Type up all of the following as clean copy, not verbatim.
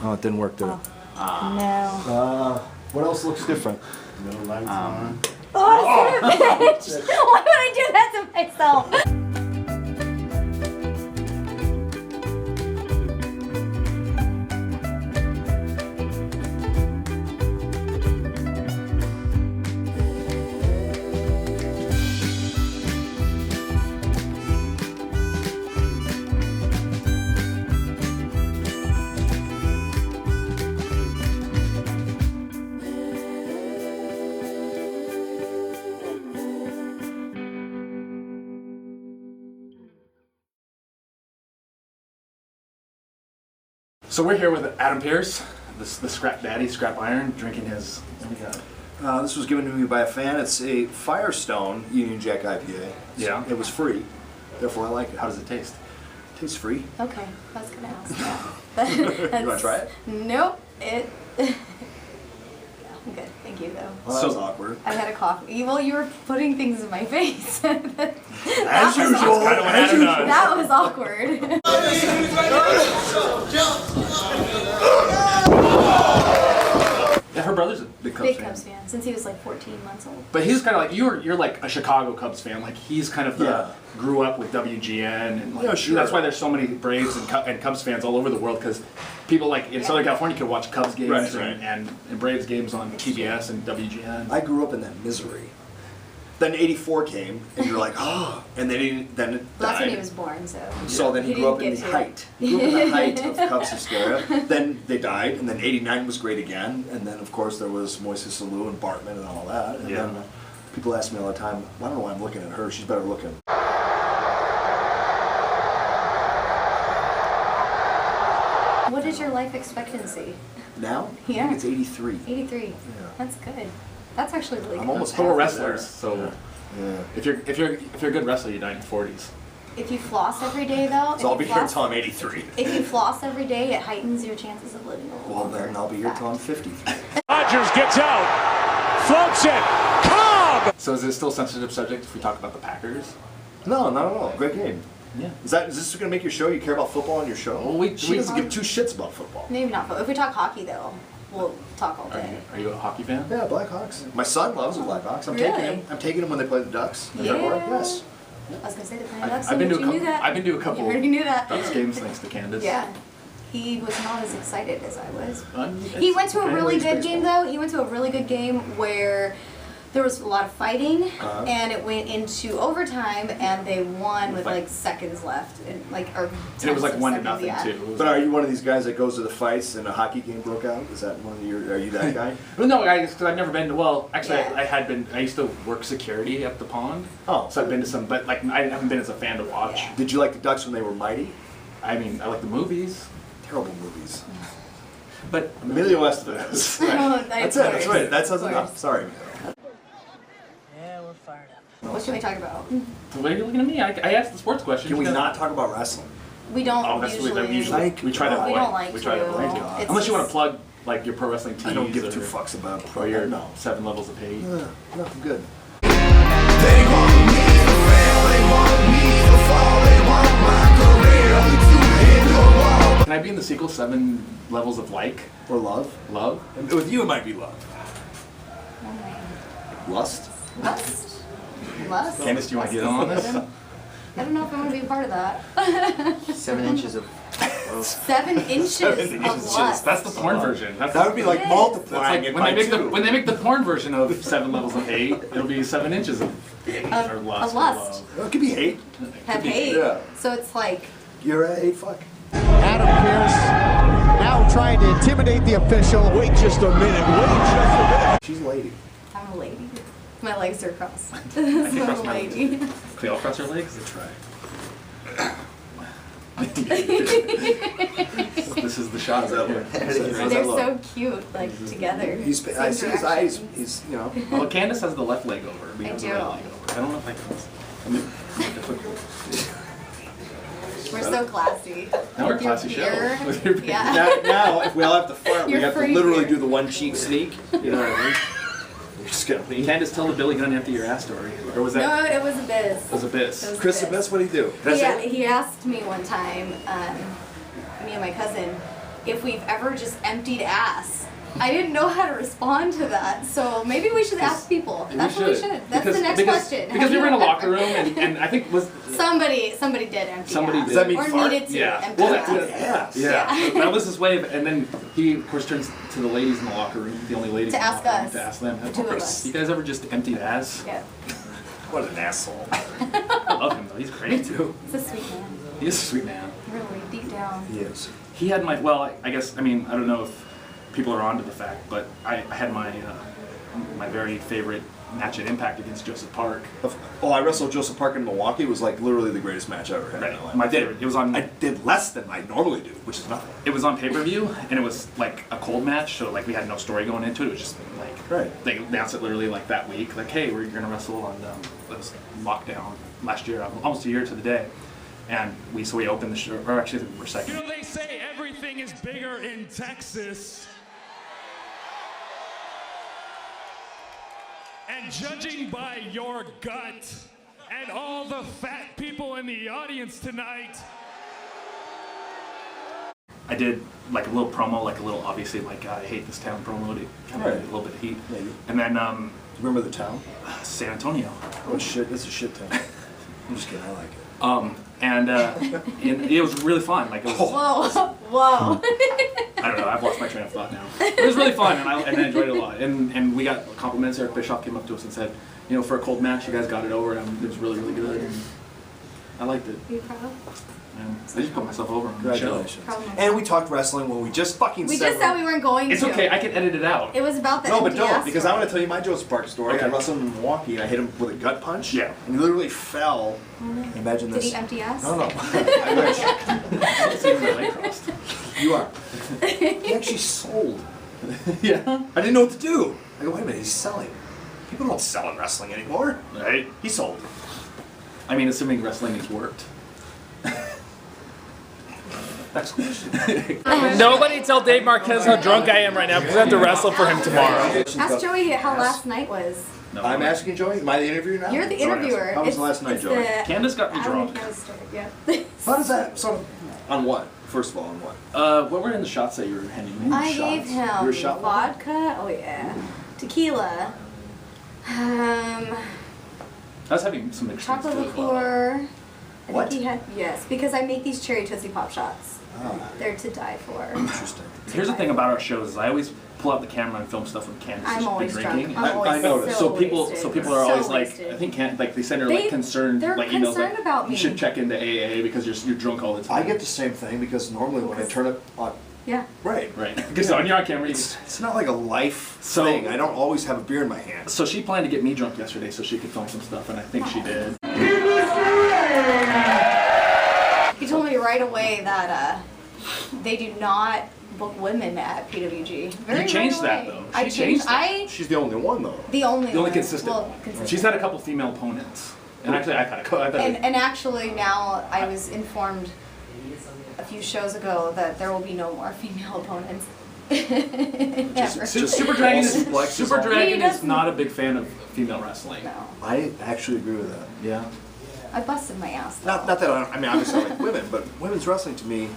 Oh, it didn't work, did it? No. What else looks different? No lights on. Oh, son of a bitch! Why would I do that to myself? So we're here with Adam Pearce, the Scrap Daddy, Scrap Iron, drinking his. What do we got? This was given to me by a fan. It's a Firestone Union Jack IPA. Yeah. It was free, therefore I like it. How does it taste? Tastes free. Okay, I was gonna ask that. You want to try it? Nope. Yeah, I'm good. Thank you, though. Well, that was awkward. I had a coffee. Well, you were putting things in my face. As usual. That's kind of what Adam does. That was awkward. Yeah, her brother's a big Cubs Big fan. Cubs fan since he was like 14 months old. But he's kind of like you're like a Chicago Cubs fan. Like he's kind of the Yeah. grew up with WGN and like, Yeah, sure. that's why there's so many Braves and Cubs fans all over the world because people like in Southern California can watch Cubs games Right. And Braves games on TBS and WGN. I grew up in that misery. Then '84 came, and you're like, oh, and then it Well, that's when he died. was born, so. So then he grew up in the height. He grew up in the height of Cubs hysteria. Then they died, and then '89 was great again. And then, of course, there was Moises Alou and Bartman and all that. And then people ask me all the time, I don't know why I'm looking at her. She's better looking. What is your life expectancy? Now? Yeah. I think it's 83. 83. Yeah. That's good. That's actually really good. I'm almost But we're halfway there. wrestlers, so Yeah. if you're a good wrestler, you die in your 40s. If you floss every day, though, So I'll be here until I'm 83. if you floss every day, it heightens your chances of living a little Well, longer. then I'll be here until I'm 53. Rogers gets out, floats it, Cobb! So is it still a sensitive subject if we talk about the Packers? No, not at all. Great game. Yeah. Is this going to make your show? You care about football on your show? Well, She doesn't give two shits about football. Maybe not. But if we talk hockey, though, we'll talk all day. Are you a hockey fan? Yeah, Blackhawks. My son loves the Blackhawks. I'm taking Really? him. I'm taking him when they play the Ducks. Yeah. Yes. I was gonna say the Planet Ducks. I've been to a you couple. knew that. I've been to a couple You already knew that. Ducks games thanks to Candice. Yeah. He was not as excited as I was. It's He went to a okay. really good baseball. game, though. He went to a really good game where there was a lot of fighting, Uh-huh. and it went into overtime, and they won with like seconds left, and like And it was like 1-0 seconds, yeah. too. It was But are you one of these guys that goes to the fights and a hockey game broke out? Is that one of your? Are you that guy? Well, no, because I've never been to. Well, actually, Yeah. I used to work security at the pond. Oh. So I've been to some, but like I haven't been as a fan to watch. Yeah. Did you like the Ducks when they were mighty? I mean, I like the movies, Terrible movies. but Emilio Estevez. Oh, That's it. That's right. That says enough. Sorry. Yeah, we're fired up. What should we talk about? why are you looking at me? I asked the sports question. Can we because- not talk about wrestling? We don't Oh, that's usually. what we usually Like, we try to God. avoid. We don't like we try to to. avoid. It's Unless you want just- to plug like your pro wrestling teams. I don't give or, two fucks about or your no. 7 levels of hate. No, I'm good. Can I be in the sequel 7 levels of like Or love. love? And with you, it might be love. Oh, man. Lust. Lust. Lust. Candice, do you want to get on this? I don't know if I want to be a part of that. 7 inches of. 7 inches of lust. That's the porn version. That's That would be like It is. multiplying That's it like by when they make two. when they make the porn version of 7 levels of hate, it'll be 7 inches of hate or lust. a lust. Well, it could be hate. Have hate. Yeah. So it's like, You're a hate fuck. Adam Pearce now trying to intimidate the official. Wait just a minute, wait just a minute. She's a lady. I'm a lady. My legs are crossed. I So can I'm cross a my lady. Can we all cross our legs? Let's try. This is the shot right here. They're so cute, like together. I see his eyes. He's, you know. Well, Candice has the left leg over. We I have the do. right leg over. I don't know if I can. We're so classy. Now we're With your classy show. beer. With your beer. Yeah. Now, if we all have to fart, we You're have to free literally here. do the one cheek sneak. You know what I mean? You're just gonna lean. Candice, tell the Billy Gunn empty your ass story. Or was that? No, it was a biz. It was a biz. It was Chris, a biz. Abyss, what do you do? That's it? He asked me one time, me and my cousin, if we've ever just emptied ass. I didn't know how to respond to that, so maybe we should ask people. That's what we should. That's the next question. Because we were in a locker room, and I think somebody did empty somebody ass. Did. Does that mean or fart? needed to Yeah. empty Well, ass. yeah. That was his way, and then he of course turns to the ladies in the locker room, the only ladies To in the ask locker room, us. to ask them. The two of us. You guys ever just emptied ass? Yeah. What an asshole. I love him though. He's great too. He's a sweet man. He is a sweet man. Really, deep down. He is. He had my I guess I don't know if people are onto the fact, but I had my my very favorite match at Impact against Joseph Park. Oh, I wrestled Joseph Park in Milwaukee. It was like literally the greatest match I ever had in my life. My favorite. It was on. I did less than I normally do, which is nothing. It was on pay-per-view, and it was like a cold match, so like we had no story going into it. It was just like they announced it literally like that week, like, hey, we're gonna wrestle on this lockdown last year, almost a year to the day, and we opened the show, or actually we're second. You know, they say everything is bigger in Texas. And judging by your gut and all the fat people in the audience tonight. I did like a little promo, like a little obviously like I hate this town promo to kind of get a little bit of heat. Maybe. And then Remember the town? San Antonio. Oh shit, it's a shit town. I'm just kidding, I like it. And it was really fun. Like it was. Whoa. I don't know. I've lost my train of thought now. It was really fun, and I enjoyed it a lot. And we got compliments. Eric Bischoff came up to us and said, you know, for a cold match, you guys got it over. And it was really, really good. And I liked it. Are you proud? And I just put myself over on the show. Congratulations. And we talked wrestling when we just fucking We said just said we weren't going It's to. okay. I can edit it out. It was about the No, but MTS don't, because I story. want to tell you my Joseph Park story. Okay. I wrestled in Milwaukee and I hit him with a gut punch. Yeah. And he literally fell. Imagine Did this. he empty ass? No. I wish. See my leg crossed. You are. He actually sold. Yeah. I didn't know what to do. I go, wait a minute, he's selling. People don't sell in wrestling anymore. Right. He sold. I mean, assuming wrestling has worked. Next question. Nobody tell Dave Marquez how drunk I am right now because I have to wrestle for him tomorrow. Ask Joey how last night was. No, I'm asking Joey. Am I the interviewer now? You're the Join us. interviewer. How was the last night, it's Joey? the Candice got me Adam drunk. Candice, yeah. How does that sort of... On what? First of all, on what? What were in the shots that you were handing me? I gave him You're a shot vodka. Oh yeah. Tequila. I was having some mixed Chocolate drinks too as well. liqueur. I What? think he had, yes, because I make these cherry Tootsie Pop shots. Ah, They're to die for. interesting. Here's the thing about our shows is I always pull out the camera and film stuff when Candice I'm has been always drinking. drunk. I'm always I noticed. so So people are So always like, wasted. I think like they send her They- like concerned they're like emails concerned like about you me. should check into AA because you're drunk all the time. I get the same thing because normally when I turn it on... Yeah. Right. right because when you're on camera. It's not like a life So- thing. I don't always have a beer in my hand. So she planned to get me drunk yesterday so she could film some stuff, and I think she did. He told me right away that they do not book women at PWG. Very You changed right that away. though. I She changed that. She's the only one though. The only The only one. consistent. Well, consistent. She's had a couple female opponents, and actually I thought And actually now I was informed a few shows ago that there will be no more female opponents. Ever. Super Dragon is Super Super He Dragon is doesn't- not a big fan of female wrestling. No. I actually agree with that. Yeah. I busted my ass though. Not that I mean obviously I like women, but women's wrestling to me,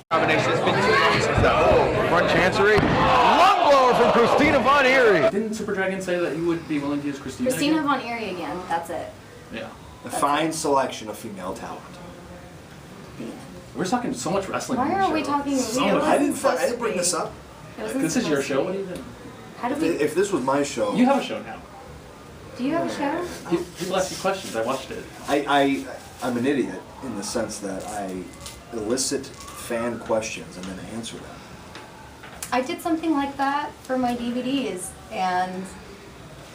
Combination. It's been too long since that. Front chancery. Lung blower from Christina Von Eerie. Didn't Super Dragon say that he would be willing to use Christina? Christina again? Von Eerie again. That's it. Yeah. a fine selection of female talent. We're talking so much wrestling. Why on the are we show. talking? So it much. I didn't, wasn't I didn't bring this supposed up. to be. It wasn't This is your supposed show. to What be. do you think? How do we? If this was my show, You have a show now. Do you have a show? People ask you questions. I watched it. I'm an idiot in the sense that I elicit fan questions and then answer them. I did something like that for my DVDs, and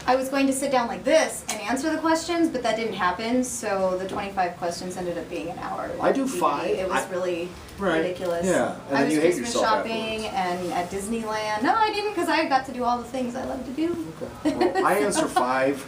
I was going to sit down like this and answer the questions, but that didn't happen. So the 25 questions ended up being an hour long I do DVD. 5. It was really ridiculous. Yeah, and I then was you hate Christmas yourself shopping and at Disneyland. No, I didn't, because I got to do all the things I love to do. Well, I answer 5,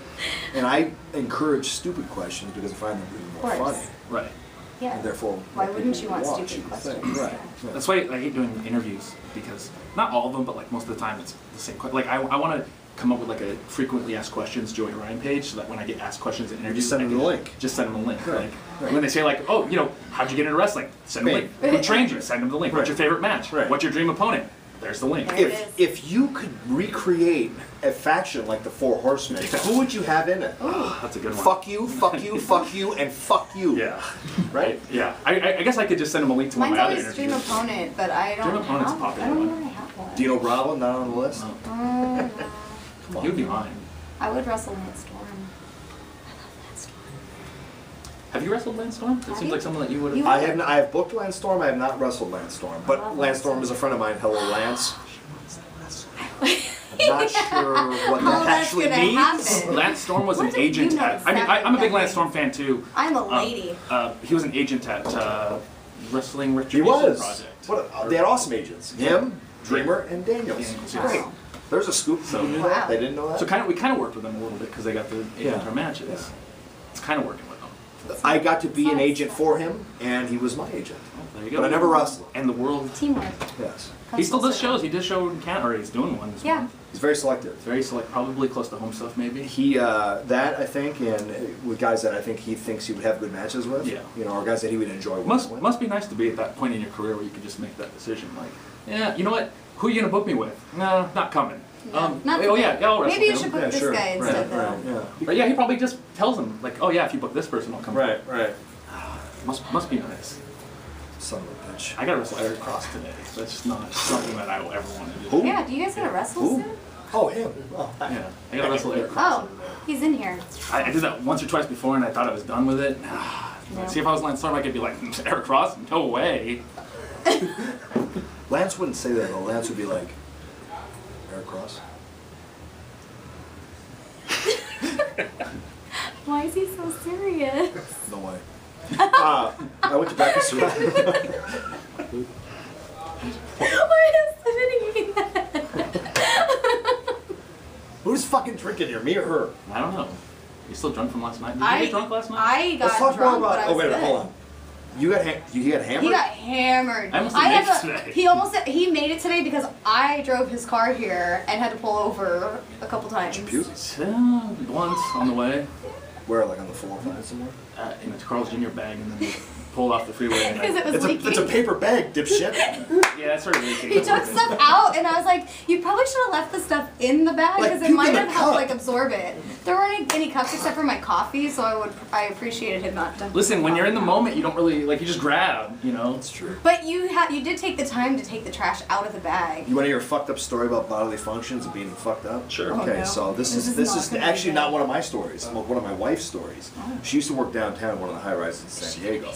and I encourage stupid questions because I find them even more Of course. funny. Right. Yeah. And therefore, Why more wouldn't people you want watch stupid the thing. questions? Right. Yeah. Yeah. That's why I hate doing interviews because not all of them, but like most of the time it's the same. Like I want to come up with like a frequently asked questions Joey Ryan page, so that when I get asked questions in interviews, Just send them the link. Just send them the link. Right. Like when they say like, oh, you know, how'd you get into wrestling? Send them the link. Who trained you? Send them the link. What's your favorite match? Right. What's your dream opponent? There's the link. There it is. If you could recreate a faction like the Four Horsemen, who would you have in it? That's a good one. Fuck you, fuck you, fuck you, and fuck you. Yeah. Right? Yeah. I guess I could just send them a link to one of Mine's my other always Dream interviews. Opponent, but I don't Dream Opponent's a have, popular I don't one. know where I have one. Dino Bravo, not on the list? No. No. Come on. He would be mine. I would wrestle Lance Storm. I love Lance Storm. Have you wrestled Lance Storm? It Have seems you? like someone that you would You have. I have booked Lance Storm. I have not wrestled Lance Storm, I but love Lance Lance Storm is a friend of mine. Hello, Lance. I'm not sure what How that that's actually gonna means. happen. Lance Storm was What an do agent you know at. I mean, exactly I'm a big what Lance that Storm fan too. I'm a lady. He was an agent at Wrestling He Retribution was. Project. They had awesome agents. Him, Dreamer, and Daniels. Daniels, Great. yes. There's a scoop. So- You knew Wow. that? They didn't know that? So we kind of worked with them a little bit because they got the agent for matches. Yeah. It's kind of working with them. I got to be an agent for him, and he was my agent. There you go. But I never wrestled. And the world. Teamwork. Yes. He still does shows. He did show in Canada, or he's doing one this Yeah. month. He's very selective. Very select, probably close to home stuff maybe. He, that I think, and with guys that I think he thinks he would have good matches with. Yeah. You know, or guys that he would enjoy working with. Must be nice to be at that point in your career where you can just make that decision. Like, yeah, you know what? Who are you gonna book me with? No, not coming. Not oh today. yeah, I'll wrestle Maybe you him. should book Yeah, this sure. guy Right, instead, right, though. yeah. But yeah, he probably just tells them like, oh yeah, if you book this person, I'll come. Right, right. Must be nice. Son of a bitch. I gotta wrestle Eric Cross today. So that's just not something that I will ever want to do. Who? Yeah, do you guys gotta wrestle Who? soon? Oh, him. Oh, Yeah, I gotta wrestle Eric Cross. Oh, he's in here. I did that once or twice before, and I thought I was done with it. Yeah. See if I was Lance Storm, I could be like, Eric Cross? No way. Lance wouldn't say that though. Lance would be like, Eric Cross. Why is he so serious? No way. I went to breakfast with Why is he that? Who's fucking drinking here, me or her? I don't know. You still drunk from last night? Did you get drunk last night? I got Let's talk drunk, more but about. I Oh was wait, a good. minute, hold on. You got hammered. He got hammered. I almost didn't make it have today. he made it today because I drove his car here and had to pull over a couple times. Did you puke? Once on the way. Where, like on the 405 somewhere? In a Carl's Jr. bag, and then we pulled off the freeway. And Because it was leaking. It's a paper bag, dipshit. yeah, it started leaking. He took stuff out, and I was like, you probably should have left the stuff in the bag Like, because it puke might in a have helped cup. like absorb it. There weren't any cups except for my coffee, so I appreciated him not dumping. Listen, when you're in the coffee moment, you don't really like. You just grab, you know. That's true. out. But you did take the time to take the trash out of the bag. You want to hear a fucked up story about bodily functions and being fucked up? Sure. Oh, Okay, no. so this is gonna be actually good. not one of my stories. One of my wife's stories. She used to work downtown in one of the high rises in San Diego.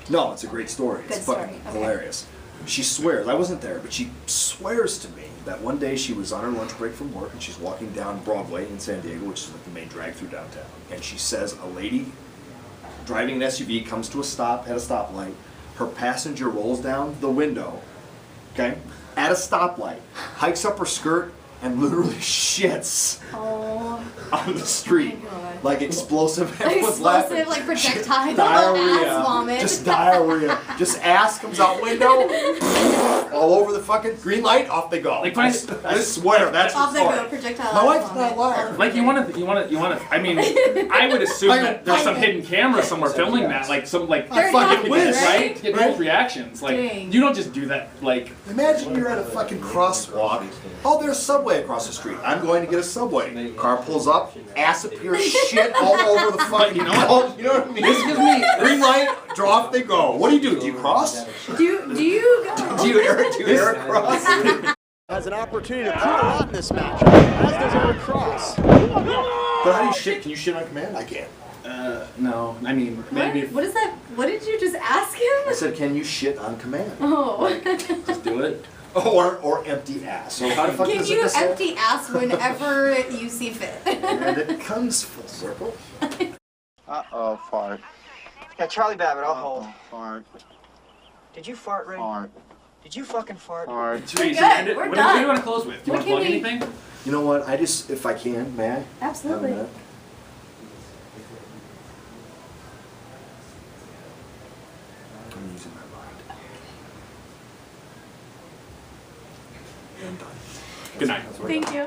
No, it's a great story. It's Good fucking story, okay. hilarious. She swears, I wasn't there, but she swears to me that one day she was on her lunch break from work and she's walking down Broadway in San Diego, which is like the main drag through downtown. And she says a lady driving an SUV comes to a stop at a stoplight. Her passenger rolls down the window, okay, at a stoplight, hikes up her skirt, and literally shits Oh, on the street. Oh my God. Like explosive. Everyone's laughing. explosive, like projectile Diarrhea. ass vomit. Just diarrhea. Just ass comes out window. All over the fucking green light. Off they go. Like, I swear that's Off the they story. go, projectile My ass wife's vomit. not a liar. Like you want to. I mean, I would assume that there's some hidden camera somewhere filming that, like some like They're fucking not, wish, right? Get people's reactions. Like Dang. you don't just do that. Like Imagine you're at a fucking crosswalk. Oh, there's a subway across the street. I'm going to get a subway. Car pulls up, ass appears, shit all over the fucking. You know what? You know what I mean? This gives me green light. Draw off they go. What do? Do you cross? Do you go? Do you Eric cross? Has an opportunity to prove a lot in this match, as does Eric Cross. But how do you shit? Can you shit on command? I can't. no. I mean, maybe What is that? What did you just ask him? I said, can you shit on command? Oh. just do it. Or empty ass. So how the fuck Can does you it say? empty ass whenever you see fit? And it comes full circle. Uh-oh, fart. Yeah, Charlie Babbitt, I'll hold. Fart. Did you fart, Ray? Fart. Did you fucking fart? Fart. Sweet, good. so end it. We're What done. do you want to close with? Do you What want to plug can we- anything? You know what? I just, if I can, may I? Absolutely. Have a minute? I'm using my mind. I'm done. Good night. Thank you.